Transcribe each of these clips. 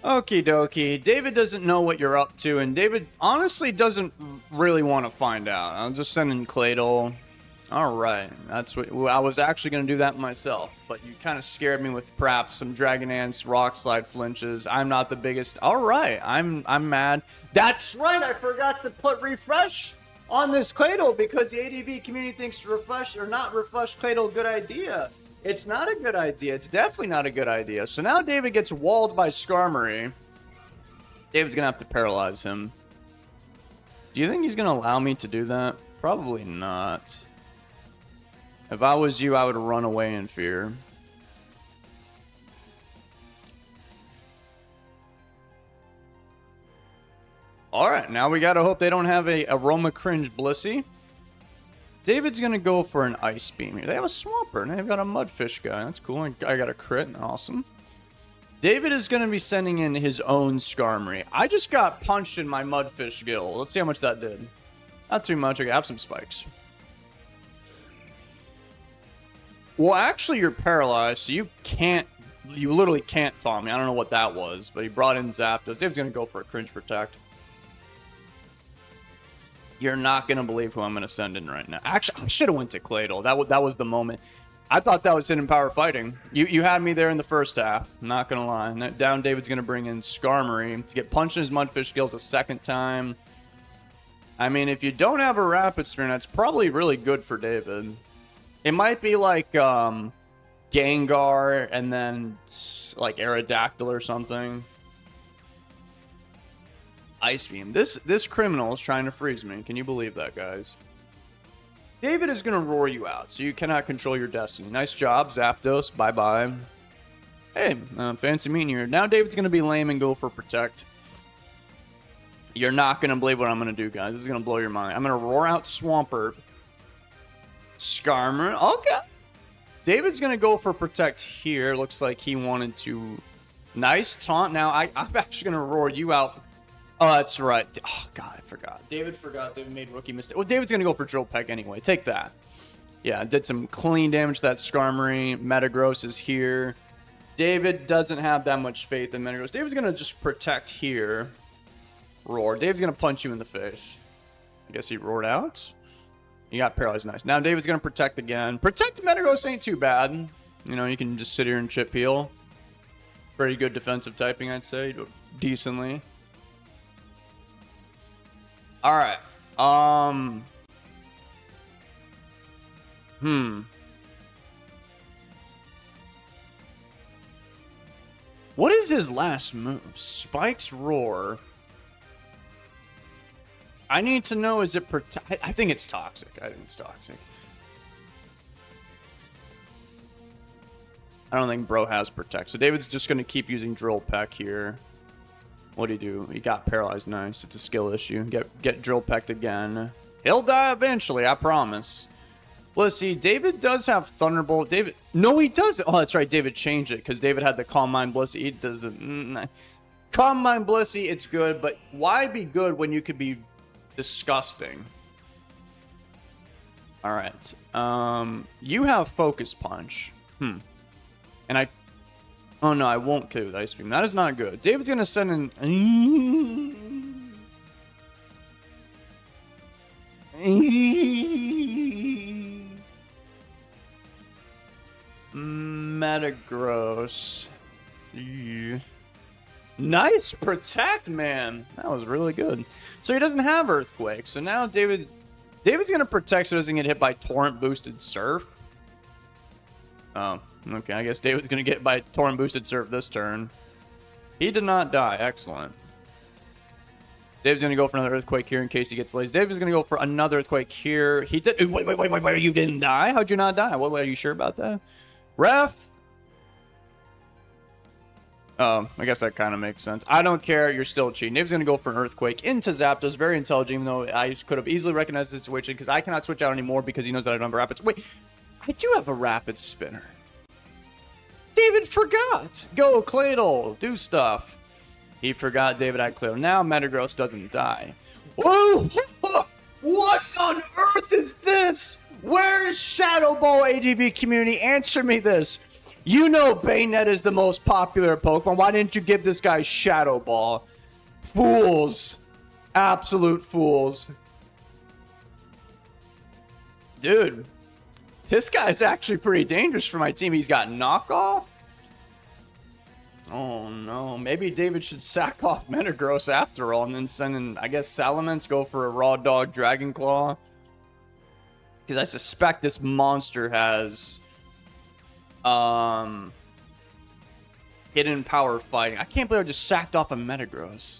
Okie dokie. David doesn't know what you're up to, and David honestly doesn't really want to find out. I'll just send in Claydol. Alright, that's what I was actually going to do that myself, but you kind of scared me with perhaps some Dragon Ants, Rock Slide flinches. I'm not the biggest. Alright, I'm mad. That's right, I forgot to put refresh on this Claydol because the ADV community thinks refresh or not refresh Claydol good idea. It's not a good idea. It's definitely not a good idea. So now David gets walled by Skarmory. David's going to have to paralyze him. Do you think he's going to allow me to do that? Probably not. If I was you, I would run away in fear. Alright, now we gotta hope they don't have a Aroma Cringe Blissey. David's gonna go for an Ice Beam here. They have a Swampert, and they've got a Mudfish guy. That's cool. I got a crit. Awesome. David is gonna be sending in his own Skarmory. I just got punched in my Mudfish Gill. Let's see how much that did. Not too much. I have some spikes. Well, actually, you're paralyzed, so you literally can't taunt me. I don't know what that was, but he brought in Zapdos. Dave's going to go for a Cringe Protect. You're not going to believe who I'm going to send in right now. Actually, I should have went to Claydol. That was the moment. I thought that was hidden power fighting. You had me there in the first half. I'm not going to lie. And down David's going to bring in Skarmory to get punched in his Mudfish Gills a second time. I mean, if you don't have a Rapid Spin, that's probably really good for David. It might be like Gengar and then like Aerodactyl or something. Ice Beam. This criminal is trying to freeze me. Can you believe that, guys? David is going to roar you out, so you cannot control your destiny. Nice job, Zapdos. Bye-bye. Hey, fancy meeting you here. Now David's going to be lame and go for Protect. You're not going to believe what I'm going to do, guys. This is going to blow your mind. I'm going to roar out Swampert. Skarmory. Okay. David's going to go for Protect here. Looks like he wanted to... Nice taunt. Now, I'm actually going to roar you out. Oh, that's right. Oh, God, I forgot. David forgot. David made rookie mistake. Well, David's going to go for Drill Peck anyway. Take that. Yeah, did some clean damage to that Skarmory. Metagross is here. David doesn't have that much faith in Metagross. David's going to just Protect here. Roar. David's going to punch you in the face. I guess he roared out. You got paralyzed. Nice. Now David's going to Protect again. Protect Metagross ain't too bad. You know, you can just sit here and chip heal. Pretty good defensive typing, I'd say. Decently. Alright. What is his last move? Spikes Roar. I need to know, is it I think it's Toxic. I think it's Toxic. I don't think Bro has Protect. So David's just going to keep using Drill Peck here. What'd he do? He got paralyzed. Nice. It's a skill issue. Get Drill Pecked again. He'll die eventually, I promise. Let's see. David does have Thunderbolt. David... No, he doesn't. Oh, that's right. David changed it because David had the Calm Mind Blissey. He doesn't... Calm Mind Blissey, it's good, but why be good when you could be... disgusting. Alright. You have Focus Punch. And I... Oh no, I won't kill with Ice Beam. That is not good. David's gonna send in... Metagross. Nice Protect, man. That was really good. So he doesn't have Earthquake. So now David's going to Protect so he doesn't get hit by Torrent Boosted Surf. Oh, okay. I guess David's going to get by Torrent Boosted Surf this turn. He did not die. Excellent. David's going to go for another Earthquake here in case he gets lazy. David's going to go for another Earthquake here. He did... Wait. You didn't die? How'd you not die? What, are you sure about that? Ref... I guess that kind of makes sense. I don't care. You're still cheating. Dave's going to go for an Earthquake into Zapdos. Very intelligent, even though I could have easily recognized the situation because I cannot switch out anymore because he knows that I don't have Rapids. Wait, I do have a Rapid Spinner. David forgot. Go, Claydol. Do stuff. He forgot David had Claydol. Now Metagross doesn't die. Whoa! What on earth is this? Where is Shadow Ball ADV community? Answer me this. You know Bayonet is the most popular Pokemon. Why didn't you give this guy Shadow Ball? Fools. Absolute fools. Dude, this guy's actually pretty dangerous for my team. He's got knockoff. Oh no, maybe David should sack off Metagross after all and then send in, I guess, Salamence, go for a Raw Dog Dragon Claw. Because I suspect this monster has hidden power fighting. I can't believe I just sacked off a Metagross.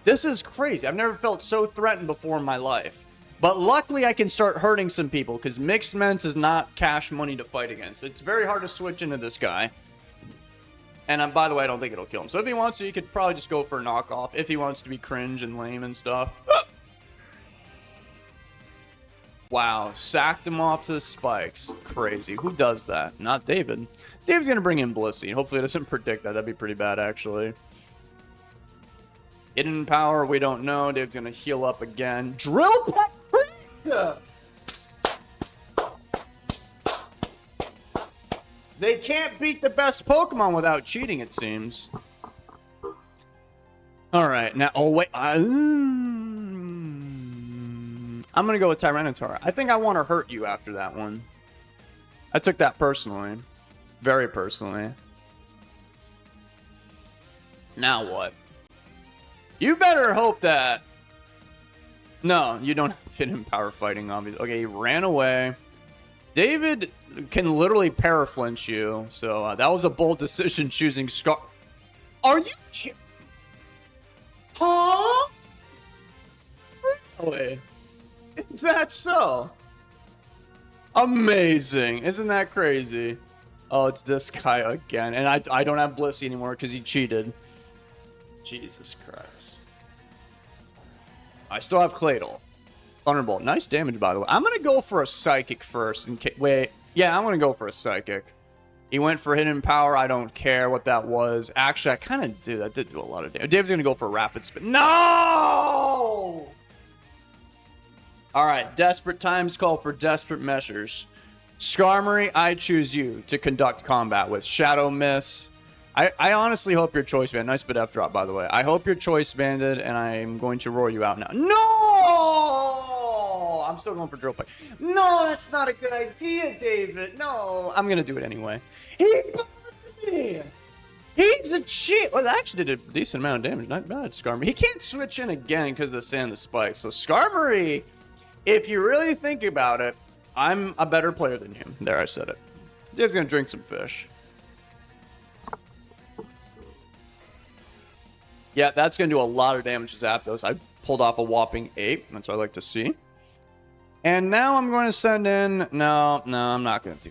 This is crazy. I've never felt so threatened before in my life. But luckily I can start hurting some people because Mixed Ments is not cash money to fight against. It's very hard to switch into this guy. And by the way, I don't think it'll kill him. So if he wants to, he could probably just go for a knockoff. If he wants to be cringe and lame and stuff. Wow, sacked him off to the spikes. Crazy. Who does that? Not David. David's going to bring in Blissey. Hopefully it doesn't predict that. That'd be pretty bad, actually. Hidden power, we don't know. David's going to heal up again. Drill Peck Crit! They can't beat the best Pokemon without cheating, it seems. Alright, now... Oh, wait. I'm going to go with Tyranitar. I think I want to hurt you after that one. I took that personally. Very personally. Now what? You better hope that... No, you don't have hidden power fighting, obviously. Okay, he ran away. David can literally paraflinch you. So that was a bold decision choosing Scar... Are you kidding? Huh? Really? Is that so? Amazing. Isn't that crazy? Oh, it's this guy again. And I don't have Blissey anymore because he cheated. Jesus Christ. I still have Claydol. Thunderbolt. Nice damage, by the way. I'm going to go for a Psychic first. Wait. Yeah, I'm going to go for a Psychic. He went for Hidden Power. I don't care what that was. Actually, I kind of do. That did do a lot of damage. Dave's going to go for a Rapid Spin. No! All right. Desperate times call for desperate measures. Skarmory, I choose you to conduct combat with. Shadow Miss. I honestly hope you're Choice Banded. Nice bit F drop, by the way. I hope you're Choice Banded, and I'm going to roar you out now. No! I'm still going for Drill Pipe. No, that's not a good idea, David. No, I'm going to do it anyway. He burned me! He's a cheat. Well, that actually did a decent amount of damage. Not bad, Skarmory. He can't switch in again because of the sand and the spike. So, Skarmory, if you really think about it, I'm a better player than you. There, I said it. Dave's going to drink some fish. Yeah, that's going to do a lot of damage to Zapdos. I pulled off a whopping 8. That's what I like to see. And now I'm going to send in... No, I'm not going to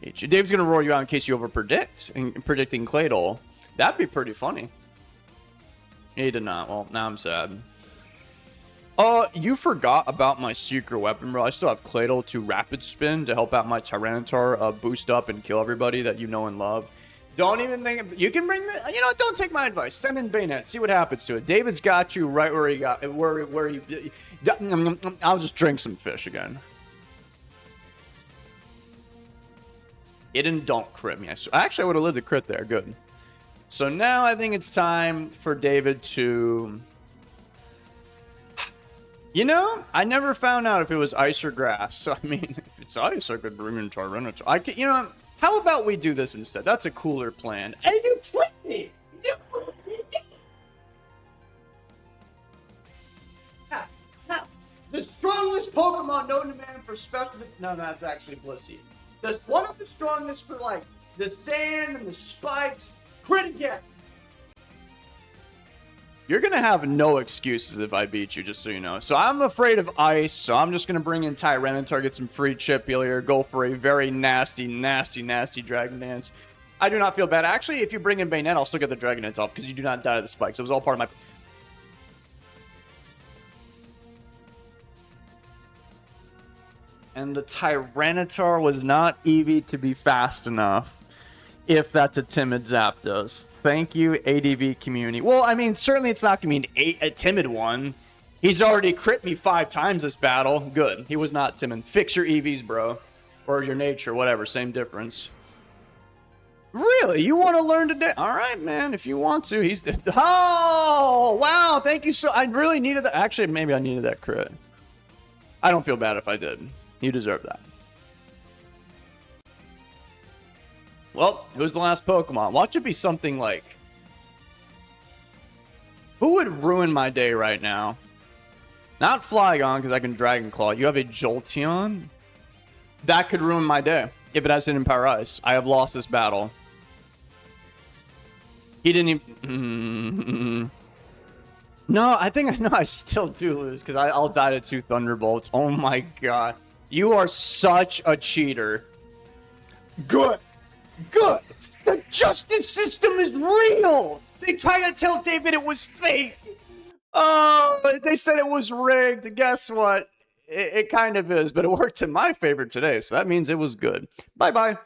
do... Dave's going to roar you out in case you overpredict. In predicting Claydol. That'd be pretty funny. He did not. Well, now I'm sad. You forgot about my secret weapon, bro. I still have Claydol to Rapid Spin to help out my Tyranitar boost up and kill everybody that you know and love. Don't even think... You can bring the... You know, don't take my advice. Send in Bayonet. See what happens to it. David's got you right where he got... Where you... I'll just drink some fish again. It didn't don't crit me. Actually, I would have lived a crit there. Good. So now I think it's time for David to... You know, I never found out if it was ice or grass. So, I mean, if it's ice, I could bring in Tyranitar. I could... You know... How about we do this instead? That's a cooler plan. Hey, you tricked me! Now, the strongest Pokemon known to man for special... No, that's actually Blissey. That's one of the strongest for, like, the sand and the spikes. Crit again! You're going to have no excuses if I beat you, just so you know. So I'm afraid of ice, so I'm just going to bring in Tyranitar, get some free chip here, go for a very nasty, nasty, nasty Dragon Dance. I do not feel bad. Actually, if you bring in Bayonet, I'll still get the Dragon Dance off because you do not die to the spikes. It was all part of my... And the Tyranitar was not EV to be fast enough. If that's a timid Zapdos. Thank you, ADV community. Well, I mean, certainly it's not going to be a timid one. He's already crit me 5 times this battle. Good. He was not timid. Fix your EVs, bro. Or your nature, whatever. Same difference. Really? You want to learn today? All right, man. If you want to, he's. Oh, wow. Thank you so. I really needed that. Actually, maybe I needed that crit. I don't feel bad if I did. You deserve that. Well, who's the last Pokemon? Watch it be something like. Who would ruin my day right now? Not Flygon, because I can Dragon Claw. You have a Jolteon? That could ruin my day. If it has Hidden Power Ice. I have lost this battle. He didn't even... No, I think I know I still do lose, because I'll die to 2 Thunderbolts. Oh my god. You are such a cheater. Good. Good. The justice system is real. They tried to tell David it was fake. Oh, they said it was rigged. Guess what? It kind of is, but it worked in my favor today, so that means it was good. Bye-bye.